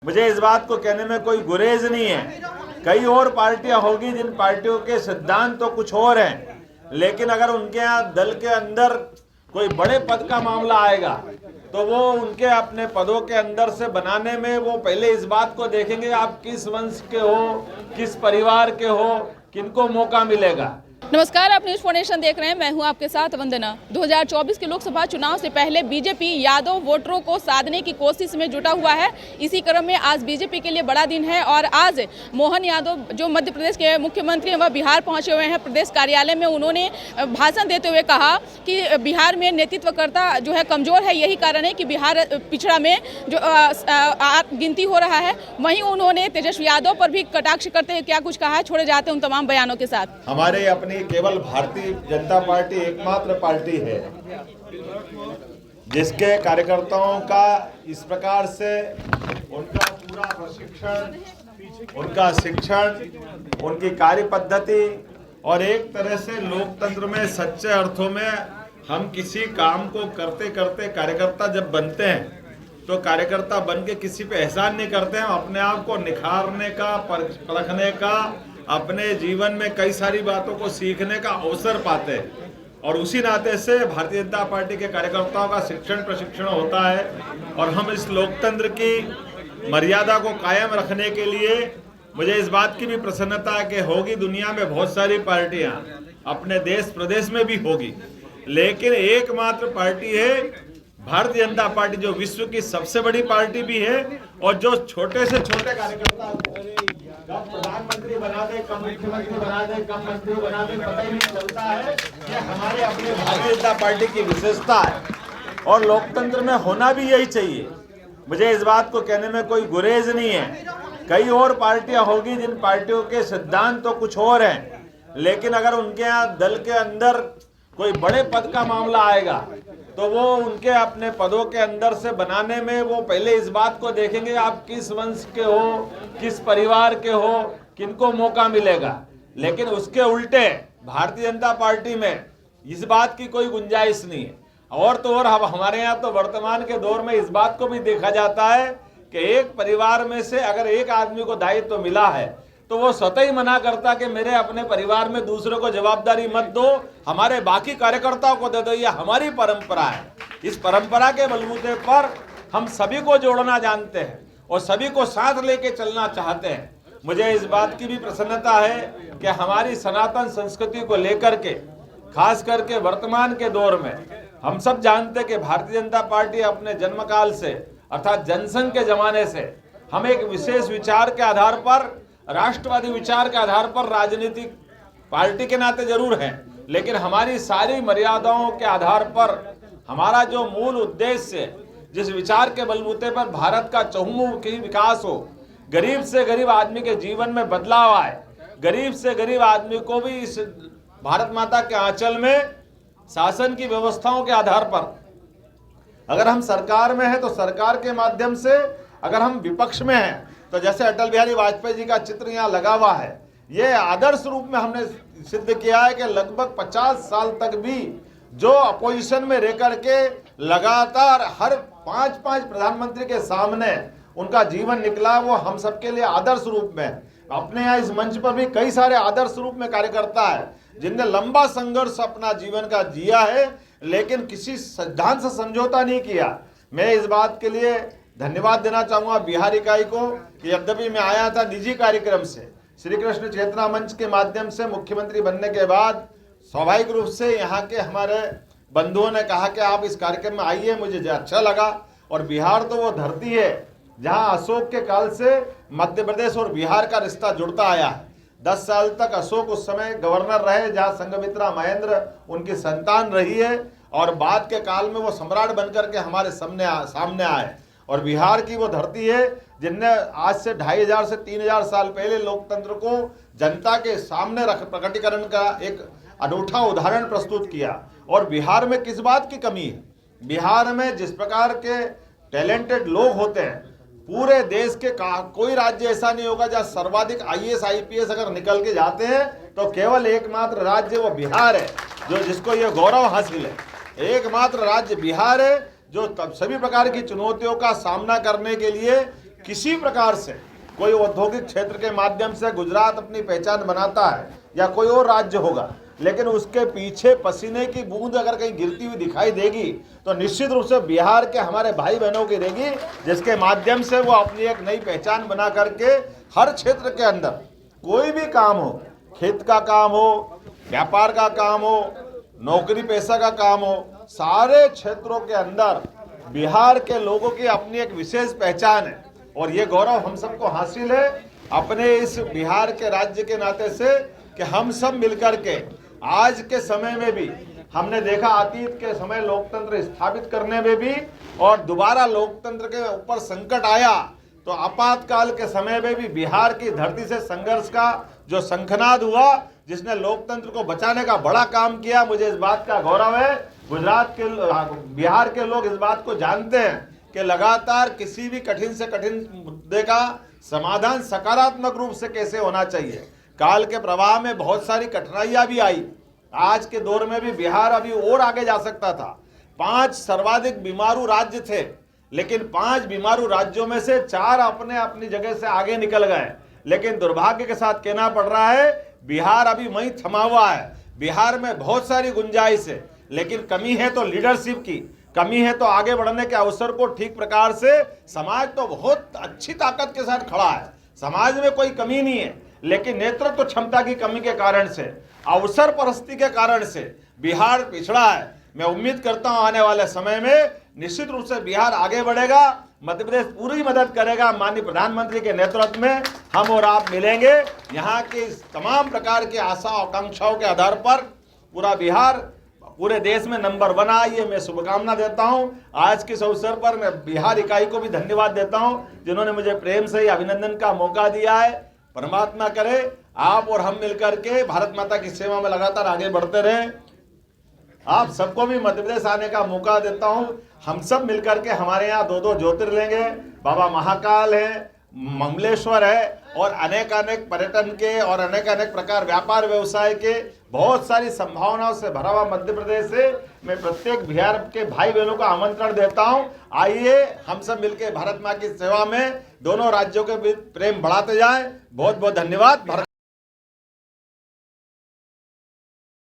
मुझे इस बात को कहने में कोई गुरेज नहीं है। कई और पार्टियां होगी जिन पार्टियों के सिद्धांत तो कुछ और हैं, लेकिन अगर उनके यहाँ दल के अंदर कोई बड़े पद का मामला आएगा तो वो उनके अपने पदों के अंदर से बनाने में वो पहले इस बात को देखेंगे आप किस वंश के हो, किस परिवार के हो, किनको मौका मिलेगा। नमस्कार, आप न्यूज़ फाउंडेशन देख रहे हैं। मैं हूं आपके साथ वंदना। 2024 के लोकसभा चुनाव से पहले बीजेपी यादव वोटरों को साधने की कोशिश में जुटा हुआ है। इसी क्रम में आज बीजेपी के लिए बड़ा दिन है और आज मोहन यादव जो मध्य प्रदेश के मुख्यमंत्री हैं वह बिहार पहुंचे हुए हैं। प्रदेश कार्यालय में उन्होंने भाषण देते हुए कहा कि बिहार में नेतृत्वकर्ता जो है कमजोर है, यही कारण है कि बिहार पिछड़ा में जो गिनती हो रहा है। वहीं उन्होंने तेजस्वी यादव पर भी कटाक्ष करते हुए क्या कुछ कहा है, छोड़े जाते हैं उन तमाम बयानों के साथ। हमारे अपनी केवल भारतीय जनता पार्टी एकमात्र पार्टी है जिसके कार्यकर्ताओं का इस प्रकार से उनका पूरा प्रशिक्षण, उनका शिक्षण, उनकी कार्य पद्धति और एक तरह से लोकतंत्र में सच्चे अर्थों में हम किसी काम को करते करते कार्यकर्ता जब बनते हैं तो कार्यकर्ता बन के किसी पे एहसान नहीं करते हैं, अपने आप को निखारने का, परखने का, अपने जीवन में कई सारी बातों को सीखने का अवसर पाते हैं। और उसी नाते से भारतीय जनता पार्टी के कार्यकर्ताओं का शिक्षण प्रशिक्षण होता है और हम इस लोकतंत्र की मर्यादा को कायम रखने के लिए मुझे इस बात की भी प्रसन्नता है कि होगी दुनिया में बहुत सारी पार्टियां, अपने देश प्रदेश में भी होगी, लेकिन एकमात्र पार्टी है भारतीय जनता पार्टी जो विश्व की सबसे बड़ी पार्टी भी है और जो छोटे से छोटे कार्यकर्ता कब प्रधानमंत्री बना दे, कब मुख्यमंत्री बना दे, कब मंत्री बना दे, पता ही नहीं चलता है। ये हमारे अपने भारतीय जनता पार्टी की विशेषता है और लोकतंत्र में होना भी यही चाहिए। मुझे इस बात को कहने में कोई गुरेज नहीं है। कई और पार्टियां होगी जिन पार्टियों के सिद्धांत तो कुछ और हैं, लेकिन अगर उनके यहाँ दल के अंदर कोई बड़े पद का मामला आएगा तो वो उनके अपने पदों के अंदर से बनाने में वो पहले इस बात को देखेंगे आप किस वंश के हो, किस परिवार के हो, किनको मौका मिलेगा। लेकिन उसके उल्टे भारतीय जनता पार्टी में इस बात की कोई गुंजाइश नहीं है। और तो और हमारे यहाँ तो वर्तमान के दौर में इस बात को भी देखा जाता है कि एक परिवार में से अगर एक आदमी को दायित्व मिला है तो वो स्वतः ही मना करता कि मेरे अपने परिवार में दूसरों को जवाबदारी मत दो, हमारे बाकी कार्यकर्ताओं को दे दो, ये हमारी परंपरा है। इस परंपरा के बलबूते पर हम सभी को जोड़ना जानते हैं और सभी को साथ लेके चलना चाहते हैं। मुझे इस बात की भी प्रसन्नता है कि हमारी सनातन संस्कृति को लेकर के खास करके वर्तमान के दौर में हम सब जानते हैं कि भारतीय जनता पार्टी अपने जन्मकाल से अर्थात जनसंघ के जमाने से हम एक विशेष विचार के आधार पर, राष्ट्रवादी विचार के आधार पर राजनीतिक पार्टी के नाते जरूर है, लेकिन हमारी सारी मर्यादाओं के आधार पर हमारा जो मूल उद्देश्य है, जिस विचार के बलबूते पर भारत का चहुमुखी विकास हो, गरीब से गरीब आदमी के जीवन में बदलाव आए, गरीब से गरीब आदमी को भी इस भारत माता के आंचल में शासन की व्यवस्थाओं के आधार पर, अगर हम सरकार में हैं तो सरकार के माध्यम से, अगर हम विपक्ष में हैं तो जैसे अटल बिहारी वाजपेयी जी का चित्र यहाँ लगा हुआ है, ये आदर्श रूप में हमने सिद्ध किया है कि लगभग 50 साल तक भी जो अपोजिशन में रह करके लगातार हर 5-5 प्रधानमंत्री के सामने उनका जीवन निकला, वो हम सबके लिए आदर्श रूप में। अपने यहाँ इस मंच पर भी कई सारे आदर्श रूप में कार्यकर्ता है जिनने लंबा संघर्ष अपना जीवन का जिया है, लेकिन किसी सिद्धांत से समझौता नहीं किया। मैं इस बात के लिए धन्यवाद देना चाहूँगा बिहार इकाई को कि यद्यपि मैं आया था निजी कार्यक्रम से, श्री कृष्ण चेतना मंच के माध्यम से मुख्यमंत्री बनने के बाद स्वाभाविक रूप से यहाँ के हमारे बंधुओं ने कहा कि आप इस कार्यक्रम में आइए, मुझे अच्छा लगा। और बिहार तो वो धरती है जहाँ अशोक के काल से मध्य प्रदेश और बिहार का रिश्ता जुड़ता आया है। 10 साल तक अशोक उस समय गवर्नर रहे, जहाँ संघमित्रा महेंद्र उनकी संतान रही है और बाद के काल में वो सम्राट बनकर के हमारे सामने आए। और बिहार की वो धरती है जिनने आज से 2500 से 3000 साल पहले लोकतंत्र को जनता के सामने प्रकटीकरण का एक अनूठा उदाहरण प्रस्तुत किया। और बिहार में किस बात की कमी है? बिहार में जिस प्रकार के टैलेंटेड लोग होते हैं, पूरे देश के कोई राज्य ऐसा नहीं होगा जहाँ सर्वाधिक IAS IPS अगर निकल के जाते हैं तो केवल एकमात्र राज्य वो बिहार है जो जिसको ये गौरव हासिल है। एकमात्र राज्य बिहार है जो तब सभी प्रकार की चुनौतियों का सामना करने के लिए किसी प्रकार से कोई औद्योगिक क्षेत्र के माध्यम से गुजरात अपनी पहचान बनाता है या कोई और राज्य होगा, लेकिन उसके पीछे पसीने की बूंद अगर कहीं गिरती हुई दिखाई देगी तो निश्चित रूप से बिहार के हमारे भाई बहनों की रहेगी, जिसके माध्यम से वो अपनी एक नई पहचान बना करके हर क्षेत्र के अंदर कोई भी काम हो, खेत का काम हो, व्यापार का काम हो, नौकरी पेशा का काम हो, सारे क्षेत्रों के अंदर बिहार के लोगों की अपनी एक विशेष पहचान है। और ये गौरव हम सबको हासिल है अपने इस बिहार के राज्य के नाते से कि हम सब मिलकर के आज के समय में भी हमने देखा, अतीत के समय लोकतंत्र स्थापित करने में भी और दोबारा लोकतंत्र के ऊपर संकट आया तो आपातकाल के समय में भी बिहार की धरती से संघर्ष का जो शंखनाद हुआ, जिसने लोकतंत्र को बचाने का बड़ा काम किया, मुझे इस बात का गौरव है। गुजरात के बिहार के लोग इस बात को जानते हैं कि लगातार किसी भी कठिन से कठिन मुद्दे का समाधान सकारात्मक रूप से कैसे होना चाहिए। काल के प्रवाह में बहुत सारी कठिनाइयां भी आई, आज के दौर में भी बिहार अभी और आगे जा सकता था। 5 सर्वाधिक बीमारू राज्य थे, लेकिन 5 बीमारू राज्यों में से 4 अपने अपनी जगह से आगे निकल गए, लेकिन दुर्भाग्य के साथ कहना पड़ रहा है बिहार अभी वहीं थमा हुआ है। बिहार में बहुत सारी गुंजाइश है, लेकिन कमी है तो लीडरशिप की, कमी है तो आगे बढ़ने के अवसर को ठीक प्रकार से, समाज तो बहुत अच्छी ताकत के साथ खड़ा है, समाज में कोई कमी नहीं है, लेकिन नेतृत्व क्षमता की कमी के कारण से, अवसर परिस्थिति के कारण से बिहार पिछड़ा है। मैं उम्मीद करता हूं आने वाले समय में निश्चित रूप से बिहार आगे बढ़ेगा, मध्य प्रदेश पूरी मदद करेगा। माननीय प्रधानमंत्री के नेतृत्व में हम और आप मिलेंगे, यहाँ की तमाम प्रकार की आशा आकांक्षाओं के आधार पर पूरा बिहार पूरे देश में नंबर 1 आए, ये मैं शुभकामना देता हूं। आज के इस अवसर पर मैं बिहार इकाई को भी धन्यवाद देता हूं, जिन्होंने मुझे प्रेम से अभिनंदन का मौका दिया है। परमात्मा करे आप और हम मिलकर के भारत माता की सेवा में लगातार आगे बढ़ते रहें। आप सबको भी मध्य प्रदेश आने का मौका देता हूं। हम सब मिलकर के, हमारे यहाँ 2 ज्योतिर्लिंग है, बाबा महाकाल है, ममलेश्वर है, और अनेक पर्यटन के और अनेक प्रकार व्यापार व्यवसाय के बहुत सारी संभावनाओं से भरा हुआ मध्य प्रदेश से मैं प्रत्येक बिहार के भाई बहनों को आमंत्रण देता हूं। आइए हम सब मिलकर भारत माँ की सेवा में दोनों राज्यों के बीच प्रेम बढ़ाते जाएं। बहुत बहुत धन्यवाद।